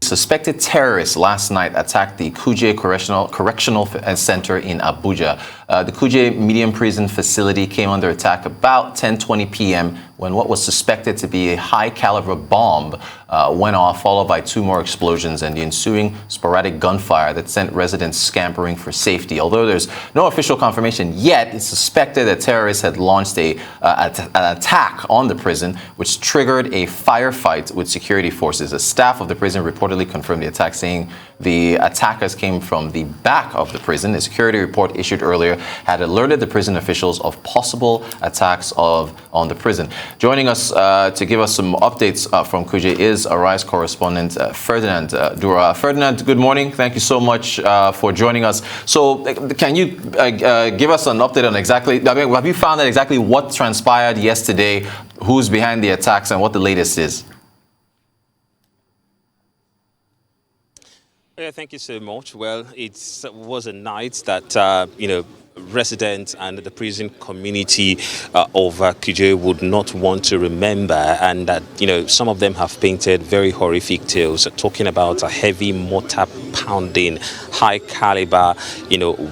Suspected terrorists last night attacked the Kuje Correctional Center in Abuja. The Kuje medium prison facility came under attack about 10:20 p.m. when what was suspected to be a high-caliber bomb went off, followed by two more explosions and the ensuing sporadic gunfire that sent residents scampering for safety. Although there's no official confirmation yet, it's suspected that terrorists had launched an attack on the prison, which triggered a firefight with security forces. A staff of the prison reportedly confirmed the attack, saying the attackers came from the back of the prison. A security report issued earlier had alerted the prison officials of possible attacks on the prison. Joining us to give us some updates from Kuje is Arise correspondent Ferdinand Duruoha. Ferdinand, good morning. Thank you so much for joining us. So can you give us an update on exactly, have you found out exactly what transpired yesterday, who's behind the attacks, and what the latest is? Yeah, thank you so much. Well, it was a night that, residents and the prison community of Kuje would not want to remember, and that, some of them have painted very horrific tales, talking about a heavy mortar pounding, high caliber,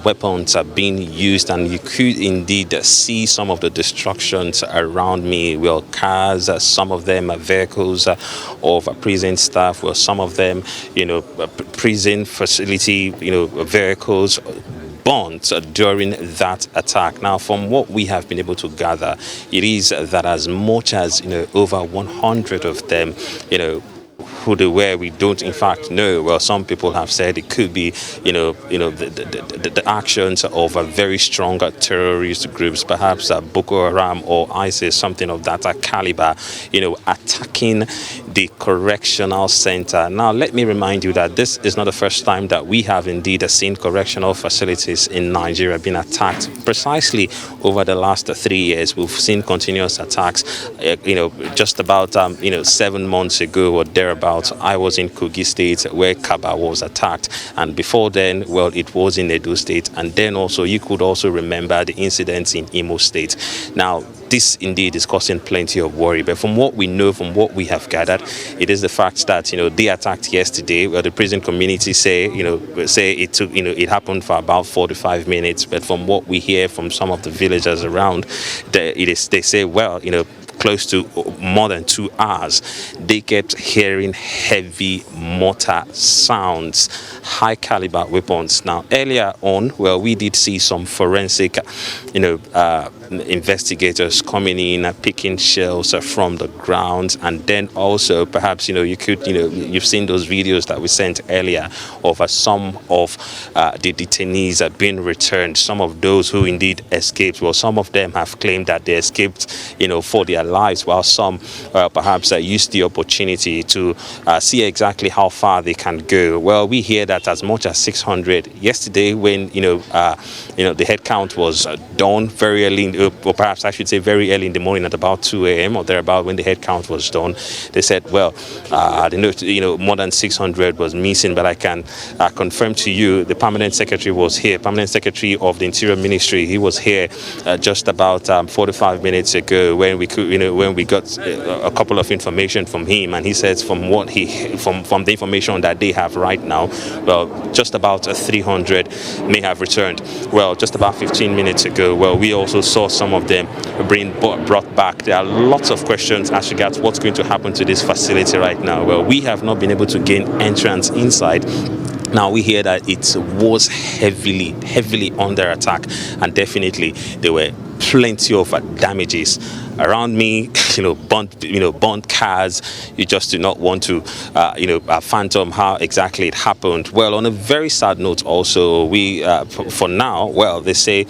weapons are being used, and you could indeed see some of the destructions around me. Well, cars, some of them are vehicles of prison staff, well, some of them, prison facility, vehicles burnt during that attack. Now, from what we have been able to gather, it is that as much as over 100 of them, who they were, we don't in fact know. Well, some people have said it could be, the actions of a very strong terrorist groups, perhaps Boko Haram or ISIS, something of that caliber, attacking the correctional center. Now, let me remind you that this is not the first time that we have indeed seen correctional facilities in Nigeria being attacked. Precisely over the last 3 years, we've seen continuous attacks. Just about 7 months ago or thereabouts, I was in Kogi State where Kaba was attacked, and before then, well, it was in Edo State, and then also you could also remember the incidents in Imo State. Now, this indeed is causing plenty of worry, but from what we know, from what we have gathered, it is the fact that they attacked yesterday. Well, the prison community say it took it happened for about 45 minutes, but from what we hear from some of the villagers around, they say, well, close to more than 2 hours, they kept hearing heavy mortar sounds, high caliber weapons. Now, earlier on, well, we did see some forensic, investigators coming in, picking shells from the ground, and then also perhaps you've seen those videos that we sent earlier of some of the detainees being returned. Some of those who indeed escaped, well, some of them have claimed that they escaped for their lives, while some perhaps used the opportunity to see exactly how far they can go. Well, we hear that as much as 600 yesterday, when the head count was done very early, or perhaps I should say very early in the morning at about 2 a.m. or thereabout, when the head count was done. They said, well, more than 600 was missing, but I can confirm to you the permanent secretary was here, permanent secretary of the Interior Ministry. He was here just about 45 minutes ago when we could, when we got a couple of information from him, and he says from the information that they have right now, well, just about 300 may have returned. Well, just about 15 minutes ago, well, we also saw some of them being brought back. There are lots of questions as regards what's going to happen to this facility right now. Well, we have not been able to gain entrance inside. Now, we hear that it was heavily under attack, and definitely there were plenty of damages around me. Burnt cars. You just do not want to phantom how exactly it happened. Well, on a very sad note also, we for now, well, they say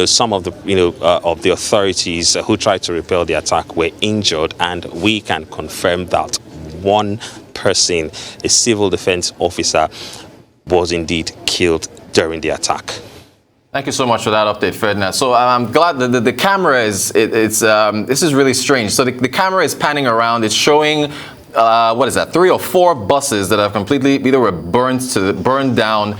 some of the authorities who tried to repel the attack were injured, and we can confirm that one person, a civil defense officer, was indeed killed during the attack. Thank you so much for that update, Ferdinand. So I'm glad that the camera is, this is really strange. So the camera is panning around. It's showing, what is that, 3 or 4 buses that have completely, either were burned down,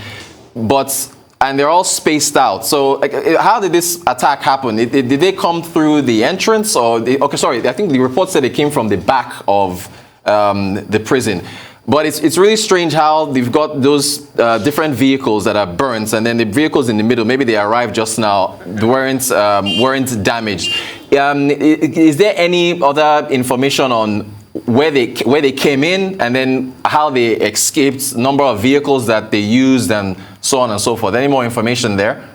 and they're all spaced out. So how did this attack happen? Did they come through the entrance, or, okay, sorry, I think the report said it came from the back of the prison. But it's really strange how they've got those different vehicles that are burnt, and then the vehicles in the middle, maybe they arrived just now, weren't damaged. Is there any other information on where they came in, and then how they escaped, number of vehicles that they used, and so on and so forth? Any more information there?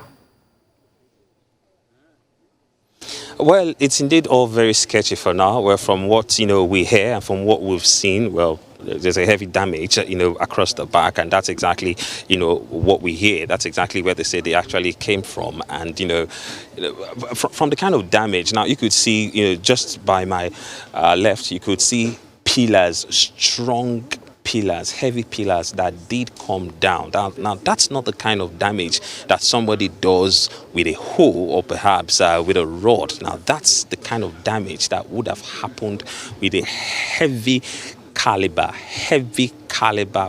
Well, it's indeed all very sketchy for now. Well, from what we hear and from what we've seen, well, there's a heavy damage, across the back, and that's exactly, what we hear. That's exactly where they say they actually came from, and from the kind of damage. Now, you could see, just by my left, you could see pillars, strong pillars, heavy pillars that did come down. Now, that's not the kind of damage that somebody does with a hoe or perhaps with a rod. Now, that's the kind of damage that would have happened with a heavy caliber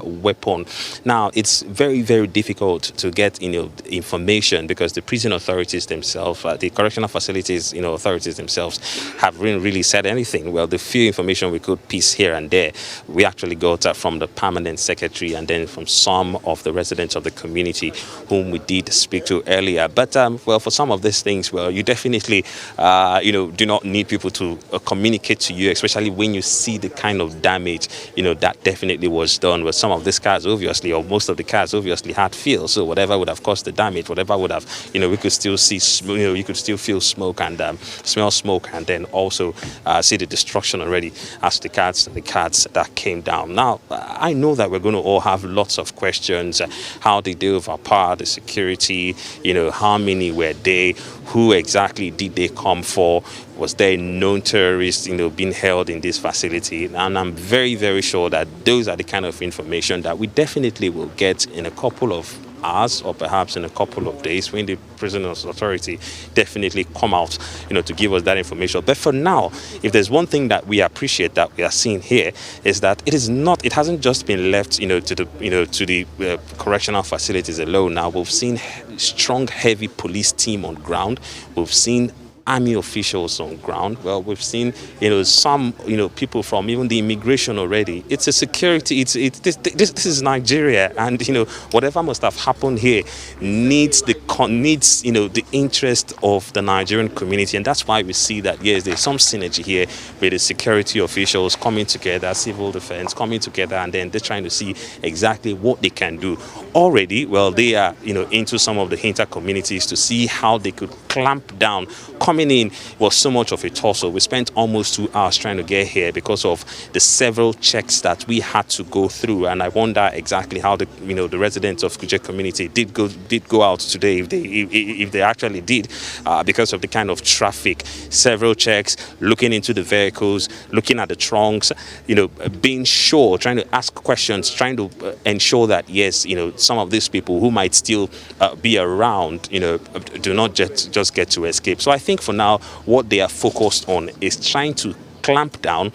weapon. Now, it's very, very difficult to get information, because the prison authorities themselves, the correctional facilities authorities themselves, haven't really said anything. Well, the few information we could piece here and there, we actually got from the permanent secretary and then from some of the residents of the community whom we did speak to earlier. But well, for some of these things, well, you definitely do not need people to communicate to you, especially when you see the kind of damage that definitely was done. With some of these cars, obviously, or most of the cars obviously had fuel, so whatever would have caused the damage, whatever would have, we could still see, you could still feel smoke and smell smoke, and then also see the destruction already as the cars that came down. Now, I know that we're going to all have lots of questions. How did they overpower the security? How many were they? Who exactly did they come for? Was there a known terrorist, being held in this facility? And I'm very, very sure that those are the kind of information that we definitely will get in a couple of hours, or perhaps in a couple of days, when the prison authority definitely come out, to give us that information. But for now, if there's one thing that we appreciate that we are seeing here, is that it hasn't just been left, to the correctional facilities alone. Now, we've seen strong, heavy police team on ground. We've seen army officials on ground. Well, we've seen, some, people from even the immigration already. It's a security. This is Nigeria, and whatever must have happened here needs the interest of the Nigerian community, and that's why we see that yes, there's some synergy here with the security officials coming together, civil defense coming together, and then they're trying to see exactly what they can do. Already, well, they are into some of the inter communities to see how they could clamp down. Coming in was so much of a tussle. We spent almost 2 hours trying to get here because of the several checks that we had to go through, and I wonder exactly how the residents of Kuje community did go out today, if they actually did, because of the kind of traffic. Several checks, looking into the vehicles, looking at the trunks, being sure, trying to ask questions, trying to ensure that yes, some of these people who might still be around, do not just get to escape. So I think for now, what they are focused on is trying to clamp down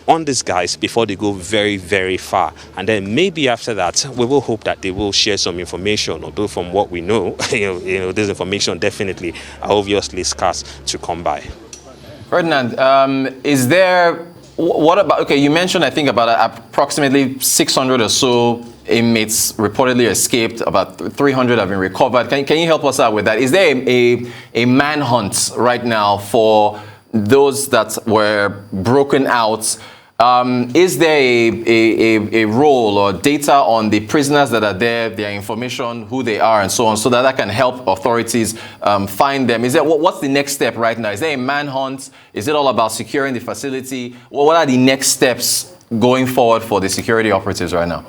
on these guys before they go very, very far. And then maybe after that, we will hope that they will share some information, although from what we know, this information definitely are obviously scarce to come by. Ferdinand, is there, what about, okay, you mentioned, I think, about approximately 600 or so inmates reportedly escaped, about 300 have been recovered. Can you help us out with that? Is there a manhunt right now for those that were broken out? Is there a role or data on the prisoners that are there, their information, who they are, and so on, so that can help authorities find them? Is there, what's the next step right now? Is there a manhunt? Is it all about securing the facility? What are the next steps going forward for the security operatives right now?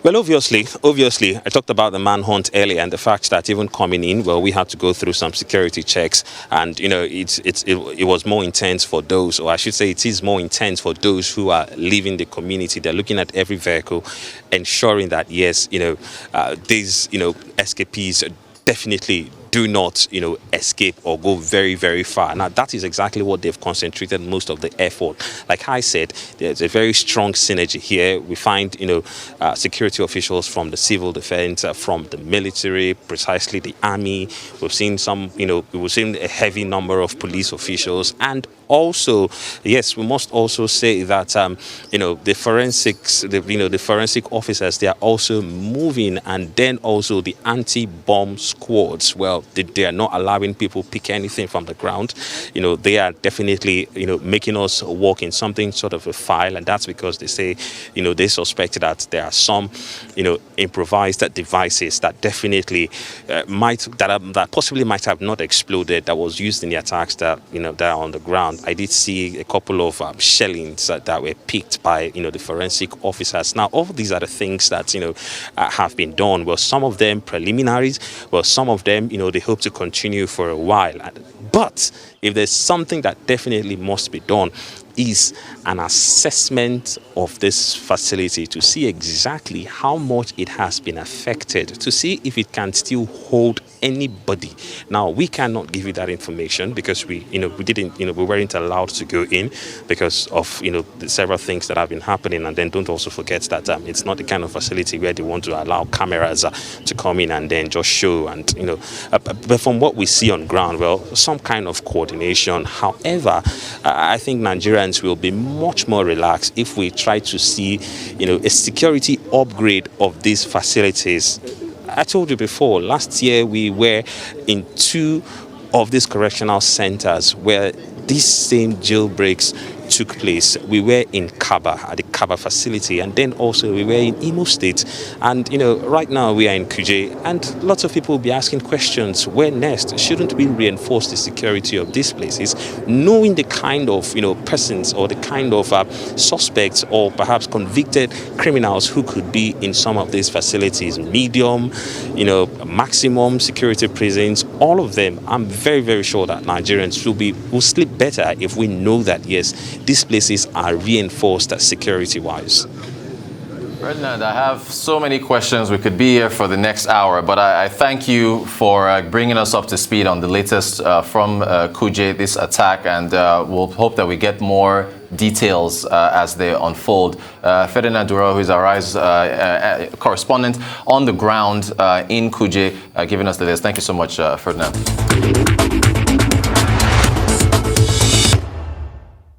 Well, obviously, I talked about the manhunt earlier, and the fact that even coming in, well, we had to go through some security checks, and it was more intense for those, or I should say, it is more intense for those who are leaving the community. They're looking at every vehicle, ensuring that yes, these escapees definitely do not, escape or go very, very far. Now, that is exactly what they've concentrated most of the effort. Like I said, there's a very strong synergy here. We find, security officials from the civil defense, from the military, precisely the army. We've seen we've seen a heavy number of police officials, and also, yes, we must also say that the forensic officers, they are also moving, and then also the anti-bomb squads. Well, they are not allowing people pick anything from the ground. They are definitely making us walk in something sort of a file, and that's because they say they suspect that there are some improvised devices that definitely that possibly might have not exploded, that was used in the attacks that that are on the ground. I did see a couple of shellings that were picked by the forensic officers. Now, all of these are the things that have been done. Well, some of them preliminaries. Well, some of them they hope to continue for a while. But if there's something that definitely must be done, is an assessment of this facility to see exactly how much it has been affected, to see if it can still hold anybody. Now, we cannot give you that information because we weren't allowed to go in because of the several things that have been happening. And then don't also forget that it's not the kind of facility where they want to allow cameras to come in and then just show. And but from what we see on ground, well, some kind of coordination. However, I think Nigerians will be much more relaxed if we try to see a security upgrade of these facilities. I told you before, last year we were in 2 of these correctional centers where these same jailbreaks took place. We were in Kaba, at the Kaba facility, and then also we were in Imo State. And, right now we are in Kuje, and lots of people will be asking questions, where next? Shouldn't we reinforce the security of these places, knowing the kind of, persons or the kind of suspects or perhaps convicted criminals who could be in some of these facilities, medium, maximum security prisons, all of them. I'm very, very sure that Nigerians will sleep better if we know that, yes, these places are reinforced security-wise. Ferdinand, I have so many questions. We could be here for the next hour, but I thank you for bringing us up to speed on the latest from Kuje, this attack, and we'll hope that we get more details as they unfold. Ferdinand Duruoha, who is our correspondent on the ground in Kuje, giving us the latest. Thank you so much, Ferdinand.